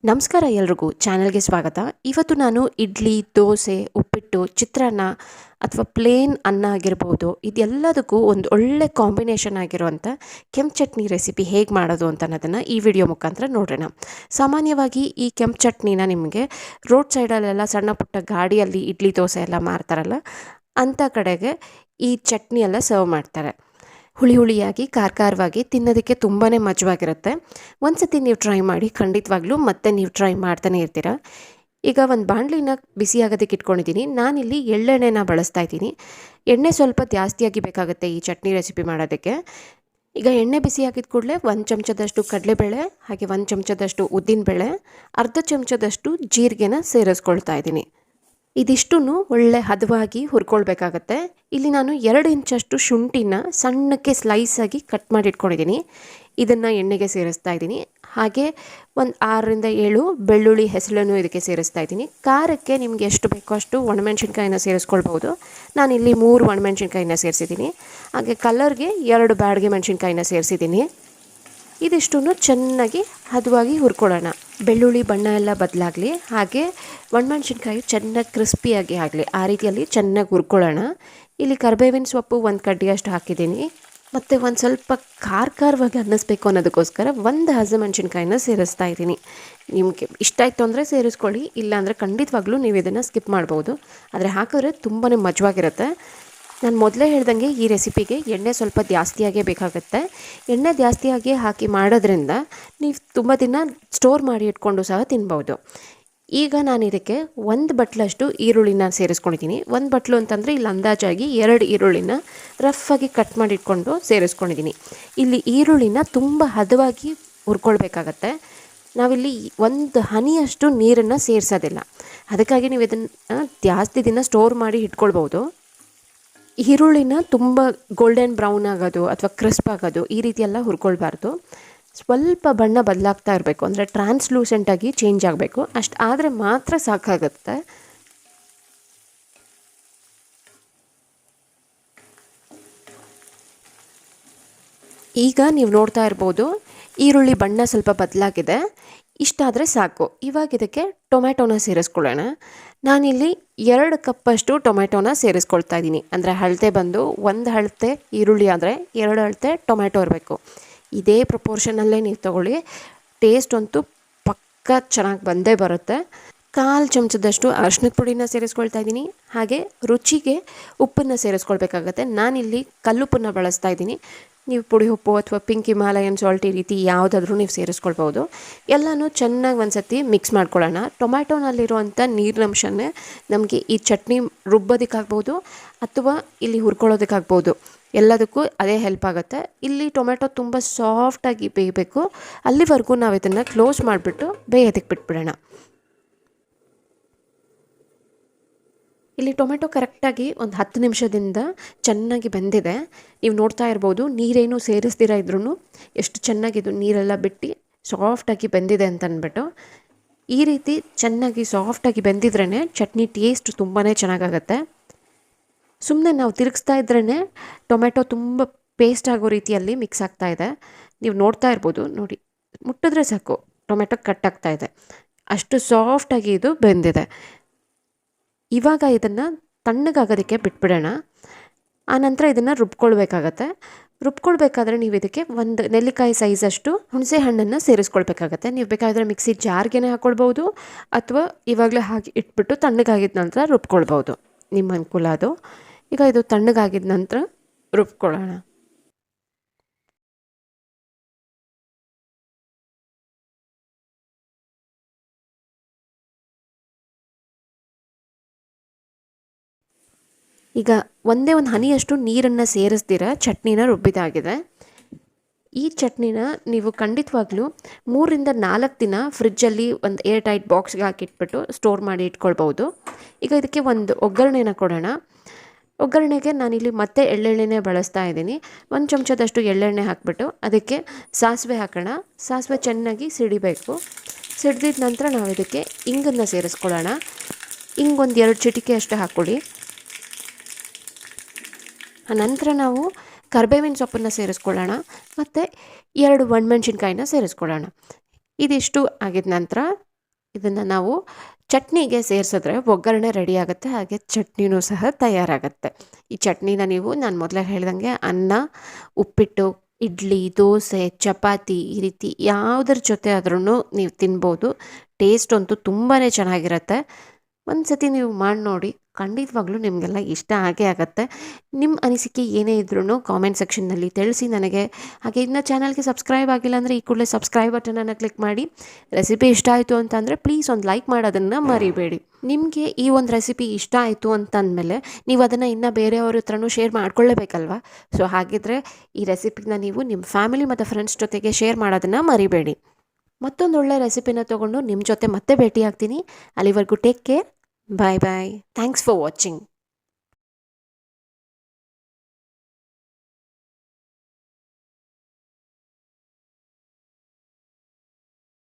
ನಮಸ್ಕಾರ ಎಲ್ರಿಗೂ ಚಾನಲ್ಗೆ ಸ್ವಾಗತ. ಇವತ್ತು ನಾನು ಇಡ್ಲಿ, ದೋಸೆ, ಉಪ್ಪಿಟ್ಟು, ಚಿತ್ರಾನ್ನ ಅಥವಾ ಪ್ಲೇನ್ ಅನ್ನ ಆಗಿರ್ಬೋದು, ಇದೆಲ್ಲದಕ್ಕೂ ಒಂದು ಒಳ್ಳೆ ಕಾಂಬಿನೇಷನ್ ಆಗಿರುವಂಥ ಕೆಂಪು ಚಟ್ನಿ ರೆಸಿಪಿ ಹೇಗೆ ಮಾಡೋದು ಅಂತ ಅನ್ನೋದನ್ನು ಈ ವಿಡಿಯೋ ಮುಖಾಂತರ ನೋಡೋಣ. ಸಾಮಾನ್ಯವಾಗಿ ಈ ಕೆಂಪು ಚಟ್ನಿನ ನಿಮಗೆ ರೋಡ್ ಸೈಡಲ್ಲೆಲ್ಲ ಸಣ್ಣ ಪುಟ್ಟ ಗಾಡಿಯಲ್ಲಿ ಇಡ್ಲಿ ದೋಸೆ ಎಲ್ಲ ಮಾರ್ತಾರಲ್ಲ, ಅಂಥ ಕಡೆಗೆ ಈ ಚಟ್ನಿ ಎಲ್ಲ ಸರ್ವ್ ಮಾಡ್ತಾರೆ. ಹುಳಿ ಹುಳಿಯಾಗಿ ಖಾರವಾಗಿ ತಿನ್ನೋದಕ್ಕೆ ತುಂಬಾ ಮಜವಾಗಿರುತ್ತೆ. ಒಂದು ಸತಿ ನೀವು ಟ್ರೈ ಮಾಡಿ, ಖಂಡಿತವಾಗ್ಲೂ ಮತ್ತೆ ನೀವು ಟ್ರೈ ಮಾಡ್ತಾನೆ ಇರ್ತೀರ. ಈಗ ಒಂದು ಬಾಣಲಿನ ಬಿಸಿ ಆಗೋದಕ್ಕೆ ಇಟ್ಕೊಂಡಿದ್ದೀನಿ. ನಾನಿಲ್ಲಿ ಎಳ್ಳೆಣ್ಣೆನ ಬಳಸ್ತಾ ಇದ್ದೀನಿ. ಎಣ್ಣೆ ಸ್ವಲ್ಪ ಜಾಸ್ತಿಯಾಗಿ ಬೇಕಾಗುತ್ತೆ ಈ ಚಟ್ನಿ ರೆಸಿಪಿ ಮಾಡೋದಕ್ಕೆ. ಈಗ ಎಣ್ಣೆ ಬಿಸಿ ಆಗಿದ ಕೂಡಲೇ 1 ಚಮಚದಷ್ಟು ಕಡಲೆಬೇಳೆ, ಹಾಗೆ 1 ಚಮಚದಷ್ಟು ಉದ್ದಿನಬೇಳೆ, ಅರ್ಧ ಚಮಚದಷ್ಟು ಜೀರಿಗೆನ ಸೇರಿಸ್ಕೊಳ್ತಾ ಇದ್ದೀನಿ. ಇದಿಷ್ಟನ್ನು ಒಳ್ಳೆ ಹದವಾಗಿ ಹುರ್ಕೊಳ್ಬೇಕಾಗತ್ತೆ. ಇಲ್ಲಿ ನಾನು 2 ಇಂಚಷ್ಟು ಶುಂಠಿನ ಸಣ್ಣಕ್ಕೆ ಸ್ಲೈಸಾಗಿ ಕಟ್ ಮಾಡಿ ಇಟ್ಕೊಂಡಿದ್ದೀನಿ. ಇದನ್ನು ಎಣ್ಣೆಗೆ ಸೇರಿಸ್ತಾ ಇದ್ದೀನಿ. ಹಾಗೆ ಒಂದು 6ರಿಂದ 7 ಬೆಳ್ಳುಳ್ಳಿ ಹೆಸಳನ್ನು ಇದಕ್ಕೆ ಸೇರಿಸ್ತಾ ಇದ್ದೀನಿ. ಖಾರಕ್ಕೆ ನಿಮಗೆ ಎಷ್ಟು ಬೇಕೋ ಅಷ್ಟು ಒಣಮೆಣ್ಸಿನ್ಕಾಯಿನ ಸೇರಿಸ್ಕೊಳ್ಬೋದು. ನಾನಿಲ್ಲಿ 3 ಒಣಮೆಣ್ಸಿನ್ಕಾಯಿನ ಸೇರಿಸಿದ್ದೀನಿ. ಹಾಗೆ ಕಲರ್ಗೆ 2 ಬ್ಯಾಡಗೆ ಮೆಣಸಿನ್ಕಾಯಿನ ಸೇರಿಸಿದ್ದೀನಿ. ಇದಿಷ್ಟನ್ನು ಚೆನ್ನಾಗಿ ಹದವಾಗಿ ಹುರ್ಕೊಳ್ಳೋಣ. ಬೆಳ್ಳುಳ್ಳಿ ಬಣ್ಣ ಎಲ್ಲ ಬದಲಾಗಲಿ, ಹಾಗೆ ಒಣಮೆಣ್ಸಿನ್ಕಾಯಿ ಚೆನ್ನಾಗಿ ಕ್ರಿಸ್ಪಿಯಾಗಿ ಆಗಲಿ, ಆ ರೀತಿಯಲ್ಲಿ ಚೆನ್ನಾಗಿ ಹುರ್ಕೊಳ್ಳೋಣ. ಇಲ್ಲಿ ಕರಿಬೇವಿನ ಸೊಪ್ಪು 1 ಕಡ್ಡಿಯಷ್ಟು ಹಾಕಿದ್ದೀನಿ. ಮತ್ತು ಒಂದು ಸ್ವಲ್ಪ ಖಾರವಾಗಿ ಅನ್ನಿಸ್ಬೇಕು ಅನ್ನೋದಕ್ಕೋಸ್ಕರ 1 ಹಸಿಮೆಣ್ಸಿನ್ಕಾಯಿನ ಸೇರಿಸ್ತಾ ಇದ್ದೀನಿ. ನಿಮಗೆ ಇಷ್ಟ ಆಯಿತು ಅಂದರೆ ಸೇರಿಸ್ಕೊಳ್ಳಿ, ಇಲ್ಲಾಂದರೆ ಖಂಡಿತವಾಗ್ಲೂ ನೀವು ಇದನ್ನು ಸ್ಕಿಪ್ ಮಾಡ್ಬೋದು. ಆದರೆ ಹಾಕಿದ್ರೆ ತುಂಬಾ ಮಜವಾಗಿರುತ್ತೆ. ನಾನು ಮೊದಲೇ ಹೇಳ್ದಂಗೆ ಈ ರೆಸಿಪಿಗೆ ಎಣ್ಣೆ ಸ್ವಲ್ಪ ಜಾಸ್ತಿಯಾಗೇ ಬೇಕಾಗುತ್ತೆ. ಎಣ್ಣೆ ಜಾಸ್ತಿಯಾಗಿ ಹಾಕಿ ಮಾಡೋದ್ರಿಂದ ನೀವು ತುಂಬ ದಿನ ಸ್ಟೋರ್ ಮಾಡಿ ಇಟ್ಕೊಂಡು ಸಹ ತಿನ್ಬೋದು. ಈಗ ನಾನು ಇದಕ್ಕೆ 1 ಬಟ್ಲಷ್ಟು ಈರುಳ್ಳಿನ ಸೇರಿಸ್ಕೊಂಡಿದ್ದೀನಿ. 1 ಬಟ್ಲು ಅಂತಂದರೆ ಇಲ್ಲಿ ಅಂದಾಜಾಗಿ 2 ಈರುಳ್ಳಿನ ರಫಾಗಿ ಕಟ್ ಮಾಡಿ ಇಟ್ಕೊಂಡು ಸೇರಿಸ್ಕೊಂಡಿದ್ದೀನಿ. ಇಲ್ಲಿ ಈರುಳ್ಳಿನ ತುಂಬ ಹದವಾಗಿ ಹುರ್ಕೊಳ್ಬೇಕಾಗತ್ತೆ. ನಾವಿಲ್ಲಿ 1 ಹನಿಯಷ್ಟು ನೀರನ್ನು ಸೇರಿಸೋದಿಲ್ಲ. ಅದಕ್ಕಾಗಿ ನೀವು ಇದನ್ನು ಜಾಸ್ತಿ ದಿನ ಸ್ಟೋರ್ ಮಾಡಿ ಇಟ್ಕೊಳ್ಬೋದು. ಈರುಳ್ಳಿನ ತುಂಬ ಗೋಲ್ಡನ್ ಬ್ರೌನ್ ಆಗೋದು ಅಥವಾ ಕ್ರಿಸ್ಪ್ ಆಗೋದು ಈ ರೀತಿ ಎಲ್ಲ ಹುರ್ಕೊಳ್ಬಾರ್ದು. ಸ್ವಲ್ಪ ಬಣ್ಣ ಬದಲಾಗ್ತಾ ಇರಬೇಕು, ಅಂದರೆ ಟ್ರಾನ್ಸ್ಲೂಸೆಂಟಾಗಿ ಚೇಂಜ್ ಆಗಬೇಕು. ಅಷ್ಟು ಆದರೆ ಮಾತ್ರ ಸಾಕಾಗುತ್ತೆ. ಈಗ ನೀವು ನೋಡ್ತಾ ಇರ್ಬೋದು, ಈರುಳ್ಳಿ ಬಣ್ಣ ಸ್ವಲ್ಪ ಬದಲಾಗಿದೆ. ಇಷ್ಟಾದರೆ ಸಾಕು. ಇವಾಗ ಇದಕ್ಕೆ ಟೊಮ್ಯಾಟೋನ ಸೇರಿಸ್ಕೊಳ್ಳೋಣ. ನಾನಿಲ್ಲಿ 2 ಕಪ್ಪಷ್ಟು ಟೊಮ್ಯಾಟೋನ ಸೇರಿಸ್ಕೊಳ್ತಾ ಇದ್ದೀನಿ. ಅಂದರೆ ಅಳತೆ ಬಂದು 1 ಅಳತೆ ಈರುಳ್ಳಿ ಆದರೆ 2 ಅಳತೆ ಟೊಮ್ಯಾಟೊ ಇರಬೇಕು. ಇದೇ ಪ್ರಪೋರ್ಷನಲ್ಲೇ ನೀವು ತೊಗೊಳ್ಳಿ. ಟೇಸ್ಟ್ ಅಂತೂ ಪಕ್ಕ ಚೆನ್ನಾಗಿ ಬಂದೇ ಬರುತ್ತೆ. 1/4 ಚಮಚದಷ್ಟು ಅರಿಶಿನದ ಪುಡಿನ ಸೇರಿಸ್ಕೊಳ್ತಾ ಇದ್ದೀನಿ. ಹಾಗೆ ರುಚಿಗೆ ಉಪ್ಪನ್ನು ಸೇರಿಸ್ಕೊಳ್ಬೇಕಾಗತ್ತೆ. ನಾನಿಲ್ಲಿ ಕಲ್ಲುಪ್ಪನ್ನು ಬಳಸ್ತಾ ಇದ್ದೀನಿ. ನೀವು ಪುಡಿ ಉಪ್ಪು ಅಥವಾ ಪಿಂಕ್ ಹಿಮಾಲಯನ್ ಸಾಲ್ಟ್ ಈ ರೀತಿ ಯಾವುದಾದ್ರೂ ನೀವು ಸೇರಿಸ್ಕೊಳ್ಬೋದು. ಎಲ್ಲನೂ ಚೆನ್ನಾಗಿ ಒಂದು ಸತಿ ಮಿಕ್ಸ್ ಮಾಡ್ಕೊಳ್ಳೋಣ. ಟೊಮ್ಯಾಟೊನಲ್ಲಿರುವಂಥ ನೀರಿನಂಶನೇ ನಮಗೆ ಈ ಚಟ್ನಿ ರುಬ್ಬೋದಕ್ಕಾಗ್ಬೋದು ಅಥವಾ ಇಲ್ಲಿ ಹುರ್ಕೊಳ್ಳೋದಕ್ಕಾಗ್ಬೋದು, ಎಲ್ಲದಕ್ಕೂ ಅದೇ ಹೆಲ್ಪ್ ಆಗುತ್ತೆ. ಇಲ್ಲಿ ಟೊಮ್ಯಾಟೊ ತುಂಬ ಸಾಫ್ಟಾಗಿ ಬೇಯಬೇಕು. ಅಲ್ಲಿವರೆಗೂ ನಾವು ಇದನ್ನು ಕ್ಲೋಸ್ ಮಾಡಿಬಿಟ್ಟು ಬೇಯೋದಕ್ಕೆ ಬಿಟ್ಬಿಡೋಣ. ಇಲ್ಲಿ ಟೊಮೆಟೊ ಕರೆಕ್ಟಾಗಿ ಒಂದು 10 ನಿಮಿಷದಿಂದ ಚೆನ್ನಾಗಿ ಬೆಂದಿದೆ. ನೀವು ನೋಡ್ತಾ ಇರ್ಬೋದು, ನೀರೇನು ಸೇರಿಸ್ದಿರ ಇದ್ರೂ ಎಷ್ಟು ಚೆನ್ನಾಗಿದು ನೀರೆಲ್ಲ ಬಿಟ್ಟು ಸಾಫ್ಟಾಗಿ ಬೆಂದಿದೆ ಅಂತ ಅಂದ್ಬಿಟ್ಟು. ಈ ರೀತಿ ಚೆನ್ನಾಗಿ ಸಾಫ್ಟಾಗಿ ಬೆಂದಿದ್ರೇ ಚಟ್ನಿ ಟೇಸ್ಟ್ ತುಂಬಾ ಚೆನ್ನಾಗಾಗತ್ತೆ. ಸುಮ್ಮನೆ ನಾವು ತಿರುಗಿಸ್ತಾ ಇದ್ರೇ ಟೊಮೆಟೊ ತುಂಬ ಪೇಸ್ಟ್ ಆಗೋ ರೀತಿಯಲ್ಲಿ ಮಿಕ್ಸ್ ಆಗ್ತಾ ಇದೆ. ನೀವು ನೋಡ್ತಾ ಇರ್ಬೋದು, ನೋಡಿ, ಮುಟ್ಟಿದ್ರೆ ಸಾಕು ಟೊಮೆಟೊ ಕಟ್ ಆಗ್ತಾ ಇದೆ. ಅಷ್ಟು ಸಾಫ್ಟಾಗಿ ಇದು ಬೆಂದಿದೆ. ಇವಾಗ ಇದನ್ನು ತಣ್ಣಗಾಗೋದಕ್ಕೆ ಬಿಟ್ಬಿಡೋಣ. ಆನಂತರ ಇದನ್ನು ರುಬ್ಕೊಳ್ಬೇಕಾಗತ್ತೆ. ರುಬ್ಕೊಳ್ಬೇಕಾದ್ರೆ ನೀವು ಇದಕ್ಕೆ 1 ನೆಲ್ಲಿಕಾಯಿ ಸೈಜಷ್ಟು ಹುಣಸೆ ಹಣ್ಣನ್ನು ಸೇರಿಸ್ಕೊಳ್ಬೇಕಾಗತ್ತೆ. ನೀವು ಬೇಕಾದರೆ ಮಿಕ್ಸಿ ಜಾರ್ಗೆ ಹಾಕ್ಕೊಳ್ಬೋದು ಅಥವಾ ಇವಾಗಲೇ ಹಾಕಿ ಇಟ್ಬಿಟ್ಟು ತಣ್ಣಗಾಗಿದ ನಂತರ ರುಬ್ಕೊಳ್ಬೋದು, ನಿಮ್ಮ ಅನುಕೂಲ ಅದು. ಈಗ ಇದು ತಣ್ಣಗಾಗಿದ ನಂತರ ರುಬ್ಕೊಳ್ಳೋಣ. ಈಗ ಒಂದೇ ಒಂದು ಹನಿಯಷ್ಟು ನೀರನ್ನು ಸೇರಿಸ್ದಿರ ಚಟ್ನಿನ ರುಬ್ಬಿದಾಗಿದೆ. ಈ ಚಟ್ನಿನ ನೀವು ಖಂಡಿತವಾಗ್ಲೂ 3ರಿಂದ 4 ದಿನ ಫ್ರಿಜ್ಜಲ್ಲಿ ಒಂದು ಏರ್ ಟೈಟ್ ಬಾಕ್ಸ್ಗೆ ಹಾಕಿಟ್ಬಿಟ್ಟು ಸ್ಟೋರ್ ಮಾಡಿ ಇಟ್ಕೊಳ್ಬೋದು. ಈಗ ಇದಕ್ಕೆ ಒಂದು ಒಗ್ಗರಣೆನ ಕೊಡೋಣ. ಒಗ್ಗರಣೆಗೆ ನಾನಿಲ್ಲಿ ಮತ್ತೆ ಎಳ್ಳೆಣ್ಣೆನೇ ಬಳಸ್ತಾ ಇದ್ದೀನಿ. 1 ಚಮಚದಷ್ಟು ಎಳ್ಳೆಣ್ಣೆ ಹಾಕಿಬಿಟ್ಟು ಅದಕ್ಕೆ ಸಾಸಿವೆ ಹಾಕೋಣ. ಸಾಸಿವೆ ಚೆನ್ನಾಗಿ ಸಿಡಿಬೇಕು. ಸಿಡಿದಿದ ನಂತರ ನಾವು ಇದಕ್ಕೆ ಇಂಗನ್ನು ಸೇರಿಸ್ಕೊಳ್ಳೋಣ. ಒಂದು 2 ಚಿಟಿಕೆ ಅಷ್ಟು ಹಾಕ್ಕೊಳ್ಳಿ. ನಂತರ ನಾವು ಕರಿಬೇವಿನ ಸೊಪ್ಪನ್ನು ಸೇರಿಸ್ಕೊಳ್ಳೋಣ ಮತ್ತು 2 ಒಣಮೆಣ್ಸಿನ್ಕಾಯಿನ ಸೇರಿಸ್ಕೊಳ್ಳೋಣ. ಇದಿಷ್ಟು ಆಗಿದ ನಂತರ ಇದನ್ನು ನಾವು ಚಟ್ನಿಗೆ ಸೇರಿಸಿದ್ರೆ ಒಗ್ಗರಣೆ ರೆಡಿ ಆಗುತ್ತೆ, ಹಾಗೆ ಚಟ್ನಿನೂ ಸಹ ತಯಾರಾಗುತ್ತೆ. ಈ ಚಟ್ನಿನ ನೀವು ನಾನು ಮೊದಲೇ ಹೇಳ್ದಂಗೆ ಅನ್ನ, ಉಪ್ಪಿಟ್ಟು, ಇಡ್ಲಿ, ದೋಸೆ, ಚಪಾತಿ ಈ ರೀತಿ ಯಾವುದರ ಜೊತೆ ಆದ್ರೂ ನೀವು ತಿನ್ಬೋದು. ಟೇಸ್ಟ್ ಅಂತೂ ತುಂಬಾ ಚೆನ್ನಾಗಿರುತ್ತೆ. ಒಂದು ಸತಿ ನೀವು ಮಾಡಿ ನೋಡಿ, ಖಂಡಿತವಾಗ್ಲೂ ನಿಮಗೆಲ್ಲ ಇಷ್ಟ ಆಗೇ ಆಗುತ್ತೆ. ನಿಮ್ಮ ಅನಿಸಿಕೆ ಏನೇ ಇದ್ರೂ ಕಾಮೆಂಟ್ ಸೆಕ್ಷನ್ನಲ್ಲಿ ತಿಳಿಸಿ ನನಗೆ. ಹಾಗೆ ಇನ್ನು ಚಾನಲ್ಗೆ ಸಬ್ಸ್ಕ್ರೈಬ್ ಆಗಿಲ್ಲ ಅಂದರೆ ಈ ಕೂಡಲೇ ಸಬ್ಸ್ಕ್ರೈಬ್ ಬಟನನ್ನು ಕ್ಲಿಕ್ ಮಾಡಿ. ರೆಸಿಪಿ ಇಷ್ಟ ಆಯಿತು ಅಂತಂದರೆ ಪ್ಲೀಸ್ ಒಂದು ಲೈಕ್ ಮಾಡೋದನ್ನು ಮರಿಬೇಡಿ. ನಿಮಗೆ ಈ ಒಂದು ರೆಸಿಪಿ ಇಷ್ಟ ಆಯಿತು ಅಂತಂದಮೇಲೆ ನೀವು ಅದನ್ನು ಇನ್ನೂ ಬೇರೆಯವ್ರ ಹತ್ರನೂ ಶೇರ್ ಮಾಡ್ಕೊಳ್ಳೇಬೇಕಲ್ವ. ಸೊ ಹಾಗಿದ್ರೆ ಈ ರೆಸಿಪಿನ ನೀವು ನಿಮ್ಮ ಫ್ಯಾಮಿಲಿ ಮತ್ತು ಫ್ರೆಂಡ್ಸ್ ಜೊತೆಗೆ ಶೇರ್ ಮಾಡೋದನ್ನು ಮರಿಬೇಡಿ. ಮತ್ತೊಂದು ಒಳ್ಳೆ ರೆಸಿಪಿನ ತೊಗೊಂಡು ನಿಮ್ಮ ಜೊತೆ ಮತ್ತೆ ಭೇಟಿ ಆಗ್ತೀನಿ. ಅಲ್ಲಿವರೆಗೂ take care. Bye bye. Thanks for watching.